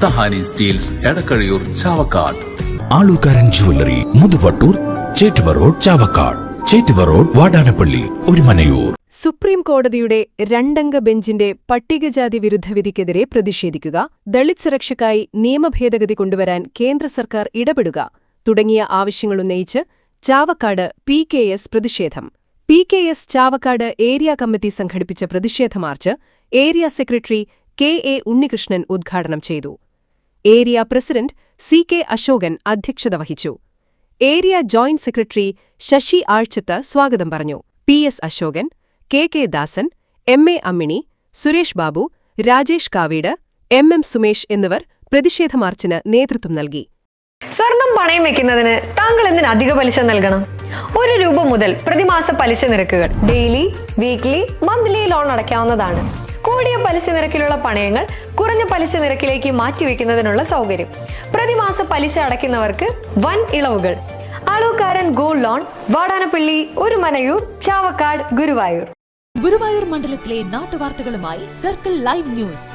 തഹാനി steels Edakkazhiyur Chavakkad. Alukkaran jewellery Muthuvattur, Chettuva road Chavakkad, Chettuva road Vatanappally, Orumanayur. Supreme കോടതിയുടെ രണ്ടംഗ ബെഞ്ചിന്റെ പട്ടികജാതി വിരുദ്ധ വിധിക്കെതിരെ പ്രതിഷേധിക്കുക, ദളിത് സുരക്ഷയ്ക്കായി നിയമഭേദഗതി കൊണ്ടുവരാൻ കേന്ദ്ര സർക്കാർ ഇടപെടുക തുടങ്ങിയ ആവശ്യങ്ങളുന്നയിച്ച് ചാവക്കാട് PKS പ്രതിഷേധം. PKS ചാവക്കാട് ഏരിയ കമ്മിറ്റി സംഘടിപ്പിച്ച പ്രതിഷേധ March area secretary KA Unnikrishnan ഉദ്ഘാടനം ചെയ്തു. ഏരിയ പ്രസിഡന്റ് CK അശോകൻ അധ്യക്ഷത വഹിച്ചു. ഏരിയ ജോയിന്റ് സെക്രട്ടറി ശശി ആഴ്ചത്ത് സ്വാഗതം പറഞ്ഞു. PS അശോകൻ, KK ദാസൻ, MA അമ്മിണി, സുരേഷ് ബാബു, രാജേഷ് കാവീട്, MM സുമേഷ് എന്നിവർ പ്രതിഷേധ മാർച്ചിന് നേതൃത്വം നൽകി. സ്വർണം പണയം വെക്കുന്നതിന് താങ്കൾ എന്തിന് അധിക പലിശ നൽകണം? ₹1 മുതൽ പ്രതിമാസ പലിശ നിരക്കുകൾ ഡെയിലി, വീക്ക്ലി, മന്ത്ലി ലോൺ അടയ്ക്കാവുന്നതാണ്. കൂടിയ പലിശ നിരക്കിലുള്ള പണയങ്ങൾ കുറഞ്ഞ പലിശ നിരക്കിലേക്ക് മാറ്റിവെക്കുന്നതിനുള്ള സൗകര്യം. പ്രതിമാസ പലിശ അടയ്ക്കുന്നവർക്ക് വൻ ഇളവുകൾ. Alukkaran gold loan, Vatanappally, Orumanayur, Chavakkad, Guruvayur. ഗുരുവായൂർ മണ്ഡലത്തിലെ നാട്ടുവാർത്തകളുമായി സർക്കിൾ ലൈവ് ന്യൂസ്.